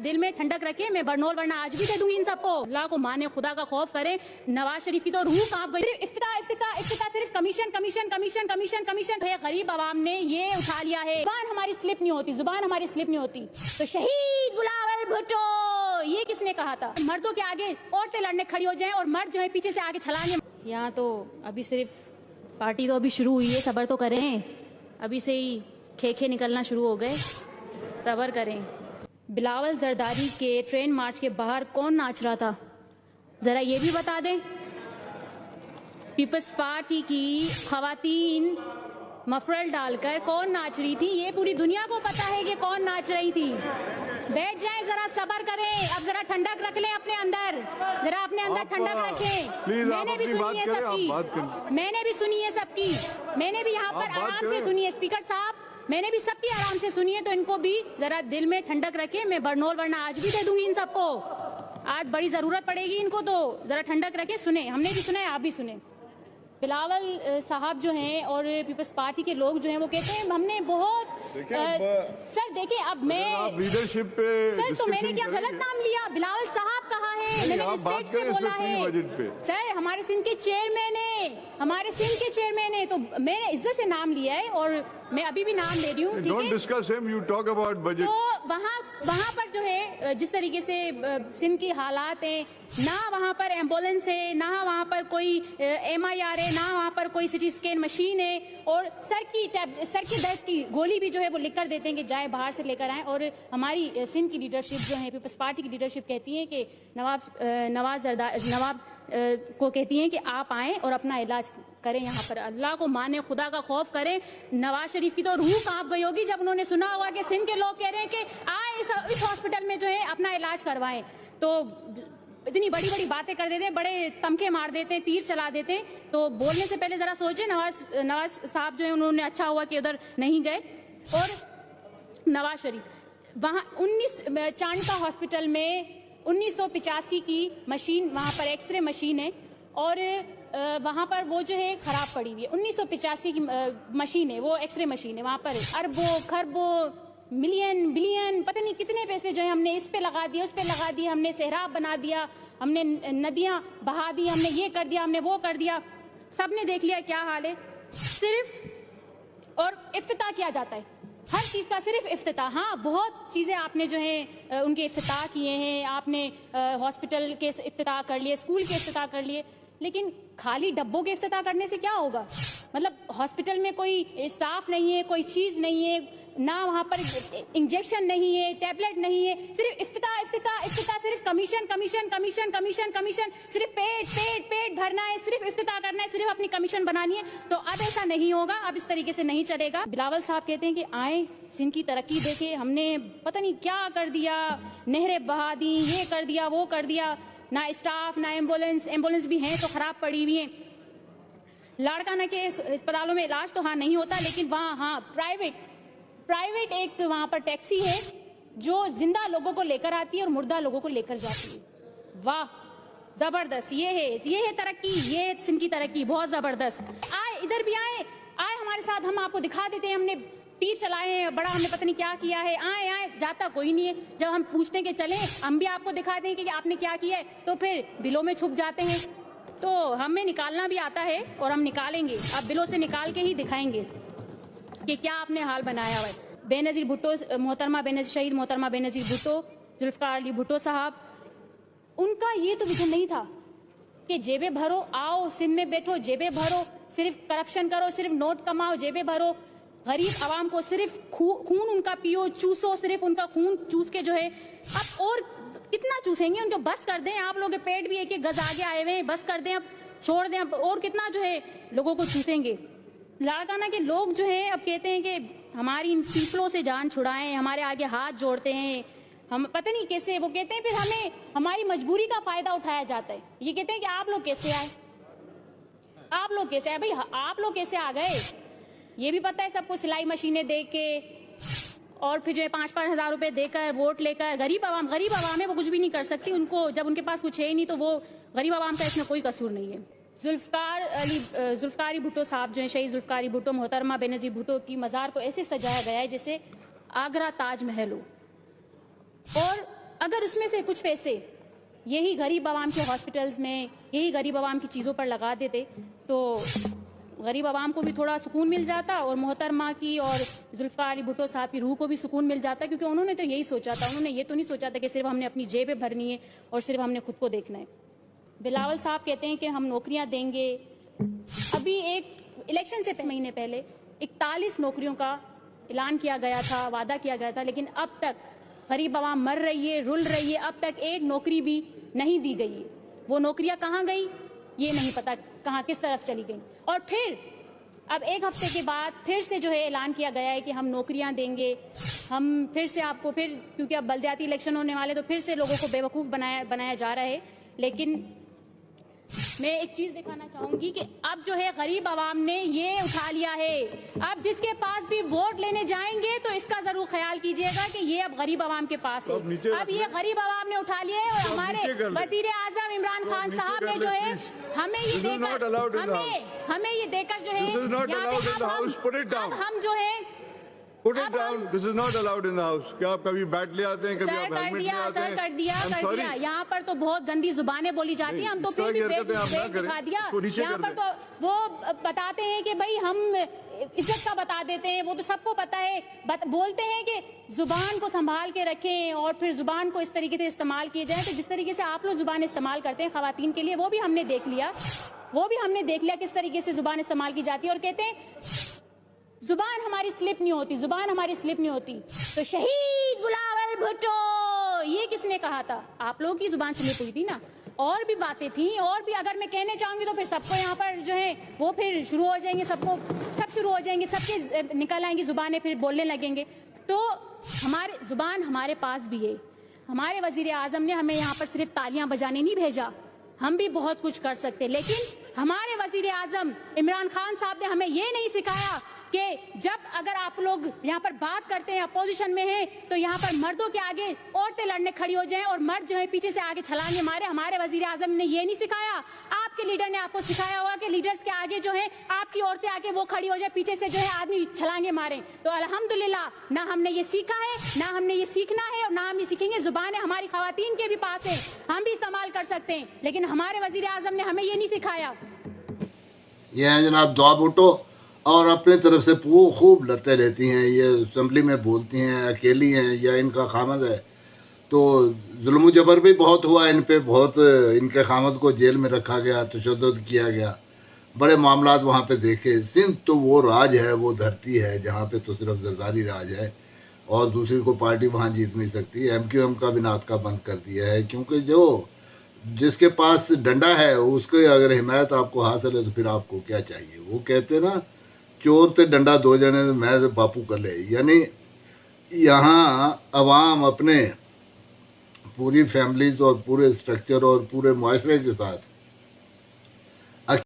دل میں ٹھنڈک رکھے. میں برنول ورنہ آج بھی دے دوں گی ان سب کو. اللہ کو مانے, خدا کا خوف کریں. نواز شریف کی تو روح کانپ گئی. افتتاح صرف commission commission commission commission commission. غریب عوام نے یہ اٹھا لیا ہے. زبان ہماری سلپ نہیں ہوتی, زبان ہماری سلپ نہیں ہوتی. تو شہید بلاول بھٹو, یہ کس نے کہا تھا؟ مردوں کے آگے عورتیں لڑنے کھڑی ہو جائیں اور مرد جو ہے پیچھے سے آگے چھلانگے. یہاں تو ابھی صرف پارٹی تو ابھی شروع ہوئی ہے, صبر تو کریں. ابھی سے ہی کھیکھے نکلنا شروع ہو گئے, صبر کریں. بلاول زرداری کے ٹرین مارچ کے باہر کون ناچ رہا تھا ذرا یہ بھی بتا دیں. پیپلز پارٹی کی خواتین مفرل ڈال کر کون ناچ رہی تھی, یہ پوری دنیا کو پتا ہے کہ کون ناچ رہی تھی. بیٹھ جائیں, ذرا صبر کریں. اب ذرا ٹھنڈک رکھ لیں اپنے اندر, ذرا اپنے اندر ٹھنڈک رکھیں. میں نے بھی سنی ہے سب کی, میں نے بھی سنی ہے سب کی, میں نے بھی یہاں پر آرام سے سنی ہے. اسپیکر صاحب, میں نے بھی سب کی آرام سے سنی ہے, تو ان کو بھی ذرا دل میں ٹھنڈک رکھیں. میں برنول ورنہ آج بھی دے دوں گی ان سب کو. آج بڑی ضرورت پڑے گی ان کو, تو ذرا ٹھنڈک رکھیں. سنیں, ہم نے بھی سنا ہے, آپ بھی سنیں. بلاول صاحب جو ہیں اور پیپلز پارٹی کے لوگ جو ہیں وہ کہتے ہیں ہم نے بہت سر دیکھیں. اب میں لیڈرشپ پہ سر, تو میں نے کیا غلط نام لیا؟ بلاول صاحب کہا ہے, میں نے رسپیکٹ سے بولا ہے. سر ہمارے سندھ کے چیئرمین ہیں, ہمارے سندھ کے چیئرمین ہیں, تو میں نے عزت سے نام لیا ہے اور میں ابھی بھی نام لے رہی ہوں. Don't discuss him, you talk about budget. تو وہاں پر جو ہے جس طریقے سے سندھ کی حالات ہیں, نہ وہاں پر ایمبولینس ہے, نہ وہاں پر کوئی MIR ہے, نہ وہاں پر کوئی سٹی اسکین مشین ہے, اور سر کی درد کی گولی بھی جو ہے وہ لکھ کر دیتے ہیں کہ جائے باہر سے لے کر آئیں. اور ہماری سندھ کی لیڈرشپ جو ہے, پیپلز پارٹی کی لیڈرشپ کہتی ہے کہ نواز کو کہتی ہیں کہ آپ آئیں اور اپنا علاج کریں یہاں پر. اللہ کو مانے, خدا کا خوف کریں. نواز شریف کی تو روح کانپ گئی ہوگی جب انہوں نے سنا ہوگا کہ سندھ کے لوگ کہہ رہے ہیں کہ آئیں اس ہاسپٹل میں جو ہے اپنا علاج کروائیں. تو اتنی بڑی بڑی باتیں کر دیتے ہیں, بڑے تمکے مار دیتے ہیں, تیر چلا دیتے ہیں. تو بولنے سے پہلے ذرا سوچیں. نواز صاحب جو ہے انہوں نے اچھا ہوا کہ ادھر نہیں گئے. اور نواز شریف وہاں 19 چانکا ہاسپٹل میں 1985 کی مشین, وہاں پر ایکس رے مشین ہے, اور وہاں پر وہ جو ہے خراب پڑی ہوئی ہے. 1985 کی مشین ہے, وہ ایکس رے مشین ہے. وہاں پر اربوں خربوں ملین بلین پتہ نہیں کتنے پیسے جو ہے ہم نے اس پہ لگا دیے, اس پہ لگا دیے. ہم نے سہراب بنا دیا, ہم نے ندیاں بہا دی, ہم نے یہ کر دیا, ہم نے وہ کر دیا. سب نے دیکھ لیا کیا حال ہے. صرف اور افتتاح کیا جاتا ہے ہر چیز کا, صرف افتتاح. ہاں بہت چیزیں آپ نے جو ہیں ان کے افتتاح کیے ہیں, آپ نے ہاسپٹل کے افتتاح کر لیے, اسکول کے افتتاح کر لیے, لیکن خالی ڈبوں کے افتتاح کرنے سے کیا ہوگا؟ مطلب ہاسپٹل میں کوئی اسٹاف نہیں ہے, کوئی چیز نہیں ہے, نہ وہاں پر انجیکشن نہیں ہے, ٹیبلٹ نہیں ہے, صرف افتتاح افتتاح افتتاح. صرف commission commission commission commission commission, صرف پیٹ بھرنا ہے, صرف افتتاح کرنا ہے, صرف اپنی کمیشن بنانی ہے. تو اب ایسا نہیں ہوگا, اب اس طریقے سے نہیں چلے گا. بلاول صاحب کہتے ہیں کہ آئیں سندھ کی ترقی دیکھیں, ہم نے پتہ نہیں کیا کر دیا, نہریں بہا دی, یہ کر دیا, وہ کر دیا. نہ اسٹاف, نہ ایمبولینس بھی ہیں تو خراب پڑی ہوئی ہیں. لاڑکانہ کے اسپتالوں میں علاج تو ہاں نہیں ہوتا, لیکن وہاں ہاں پرائیویٹ ایک وہاں پر ٹیکسی ہے جو زندہ لوگوں کو لے کر آتی ہے اور مردہ لوگوں کو لے کر جاتی ہے. واہ زبردست, یہ ہے ترقی, یہ سندھ کی ترقی بہت زبردست. آئے ادھر بھی آئے ہمارے ساتھ, ہم آپ کو دکھا دیتے ہیں ہم نے تیر چلائے ہیں, بڑا ہم نے پتہ نہیں کیا کیا ہے. آئے جاتا کوئی نہیں ہے. جب ہم پوچھتے ہیں کہ چلیں ہم بھی آپ کو دکھا دیں کہ آپ نے کیا کیا ہے, تو پھر بلوں میں چھپ جاتے ہیں. تو ہمیں نکالنا بھی آتا ہے اور ہم نکالیں گے, اب بلوں سے نکال کے ہی دکھائیں گے کہ کیا آپ نے حال بنایا ہوا ہے. بے نظیر بھٹو, محترمہ شہید محترمہ بے نظیر بھٹو, ذوالفقار علی بھٹو صاحب, ان کا یہ تو ویژن نہیں تھا کہ جیبیں بھرو, آؤ سندھ میں بیٹھو, جیبیں بھرو, صرف کرپشن کرو, صرف نوٹ کماؤ, جیبیں بھرو, غریب عوام کو صرف خون ان کا پیو, چوسو, صرف ان کا خون چوس کے جو ہے. اب اور کتنا چوسیں گے, ان کو بس کر دیں. آپ لوگ کے پیٹ بھی ایک گز آگے آئے ہوئے ہیں, بس کر دیں, اب چھوڑ دیں. اب اور کتنا جو ہے لوگوں کو چوسیں گے. لاڑکانہ کے لوگ جو ہیں اب کہتے ہیں کہ ہماری ان پیپلوں سے جان چھڑائیں, ہمارے آگے ہاتھ جوڑتے ہیں. ہم پتہ نہیں کیسے, وہ کہتے ہیں پھر ہمیں ہماری مجبوری کا فائدہ اٹھایا جاتا ہے. یہ کہتے ہیں کہ آپ لوگ کیسے آئے, آپ لوگ کیسے آئے. بھائی آپ لوگ کیسے آ گئے یہ بھی پتہ ہے سب کو, سلائی مشینیں دے کے اور پھر جو ہے 5-5 ہزار روپے دے کر ووٹ لے کر. غریب عوام ہے, وہ کچھ بھی نہیں کر سکتی. ان کو جب ان کے پاس کچھ ہے ہی نہیں تو وہ غریب عوام کا اس میں کوئی قصور نہیں ہے. ذوالفقار علی بھٹو صاحب جو ہیں, شہید ذوالفقار علی بھٹو, محترمہ بے نظیر بھٹو کی مزار کو ایسے سجایا گیا ہے جیسے آگرہ تاج محل ہو. اور اگر اس میں سے کچھ پیسے یہی غریب عوام کے ہاسپٹلز میں, یہی غریب عوام کی چیزوں پر لگا دیتے تو غریب عوام کو بھی تھوڑا سکون مل جاتا, اور محترمہ کی اور ذوالفقار علی بھٹو صاحب کی روح کو بھی سکون مل جاتا, کیونکہ انہوں نے تو یہی سوچا تھا, انہوں نے یہ تو نہیں سوچا تھا کہ صرف ہم نے اپنی جیبیں بھرنی ہے اور صرف ہم نے خود کو دیکھنا ہے. بلاول صاحب کہتے ہیں کہ ہم نوکریاں دیں گے. ابھی ایک الیکشن سے مہینے پہلے 41 نوکریوں کا اعلان کیا گیا تھا, وعدہ کیا گیا تھا, لیکن اب تک غریب عوام مر رہی ہے, رل رہی ہے, اب تک ایک نوکری بھی نہیں دی گئی ہے. وہ نوکریاں کہاں گئی یہ نہیں پتا, کہاں کس طرف چلی گئی. اور پھر اب ایک ہفتے کے بعد پھر سے جو ہے اعلان کیا گیا ہے کہ ہم نوکریاں دیں گے, ہم پھر سے آپ کو پھر, کیونکہ اب بلدیاتی الیکشن ہونے والے تو پھر سے لوگوں کو بیوقوف بنایا جا رہا ہے. لیکن میں ایک چیز دکھانا چاہوں گی کہ اب جو ہے غریب عوام نے یہ اٹھا لیا ہے. اب جس کے پاس بھی ووٹ لینے جائیں گے تو اس کا ضرور خیال کیجئے گا کہ یہ اب غریب عوام کے پاس ہے. اب یہ غریب عوام نے اٹھا لیا ہے, اور ہمارے وزیر اعظم عمران خان صاحب نے جو ہے ہمیں یہ دے کر جو ہے اب ہم جو ہے Put it down. This is not allowed in the house. کیا آپ کبھی بیٹ لے آتے ہیں, کبھی آپ ہیلمٹ لے آتے ہیں؟ کر دیا. یہاں پر تو بہت گندی زبانیں بولی جاتی ہیں, ہم تو پھر بھی دکھا دیا. یہاں پر تو وہ بتاتے ہیں کہ بھائی ہم عزت کا بتا دیتے ہیں, وہ تو سب کو پتا ہے. بولتے ہیں کہ زبان کو سنبھال کے رکھیں اور پھر زبان کو اس طریقے سے استعمال کیے جائیں. تو جس طریقے سے آپ لوگ زبان استعمال کرتے ہیں خواتین کے لیے, وہ بھی ہم نے دیکھ لیا کس طریقے سے زبان استعمال کی جاتی ہے. اور کہتے ہیں زبان ہماری سلپ نہیں ہوتی. تو شہید بلاول بھٹو یہ کس نے کہا تھا؟ آپ لوگوں کی زبان سلپ ہوئی تھی نا. اور بھی باتیں تھیں, اور بھی اگر میں کہنے چاہوں گی تو پھر سب کو یہاں پر جو ہے وہ پھر شروع ہو جائیں گے, سب شروع ہو جائیں گے, سب کے نکل آئیں گی زبانیں, پھر بولنے لگیں گے. تو زبان ہمارے پاس بھی ہے. ہمارے وزیر اعظم نے ہمیں یہاں پر صرف تالیاں بجانے نہیں بھیجا, ہم بھی بہت کچھ کر سکتے. لیکن ہمارے وزیر اعظم عمران خان صاحب نے ہمیں یہ نہیں سکھایا کہ جب اگر آپ لوگ یہاں پر بات کرتے ہیں, اپوزیشن میں ہیں, تو یہاں پر مردوں کے آگے عورتیں لڑنے کھڑی ہو جائیں اور مرد جو ہے پیچھے سے آگے چھلانگیں مارے. ہمارے وزیر اعظم نے یہ نہیں سکھایا. آپ کے لیڈر نے آپ کو سکھایا ہوگا کہ لیڈرز کے آگے جو ہے آپ کی عورتیں آگے وہ کھڑی ہو جائے, پیچھے سے جو ہے آدمی چھلانگیں ماریں. تو الحمدللہ نہ ہم نے یہ سیکھا ہے, نہ ہم نے یہ سیکھنا ہے, اور نہ ہم یہ سیکھیں گے. زبانیں ہماری خواتین کے بھی پاس ہیں, ہم بھی استعمال کر سکتے ہیں, لیکن ہمارے وزیر اعظم نے ہمیں یہ نہیں سکھایا. یہ ہیں جناب دعا بھٹو, اور اپنی طرف سے خوب لتے لیتی ہیں. یہ اسمبلی میں بولتی ہیں, اکیلی ہیں یا ان کا خامد ہے. تو ظلم و جبر بھی بہت ہوا ان پہ, بہت ان کے خامد کو جیل میں رکھا گیا, تشدد کیا گیا, بڑے معاملات وہاں پہ دیکھے. سندھ تو وہ راج ہے, وہ دھرتی ہے جہاں پہ تو صرف زرداری راج ہے, اور دوسری کو پارٹی وہاں جیت نہیں سکتی. ایم کیو ایم کا بھی ناطقہ بند کر دیا ہے, کیونکہ جس کے پاس ڈنڈا ہے اس کے اگر حمایت آپ کو حاصل ہے تو پھر آپ کو کیا چاہیے. وہ کہتے نا چور تے ڈنڈا دو جنے میں باپو کر لے. یعنی یہاں عوام اپنے پوری فیملیز اور پورے اسٹرکچر اور پورے معاشرے کے ساتھ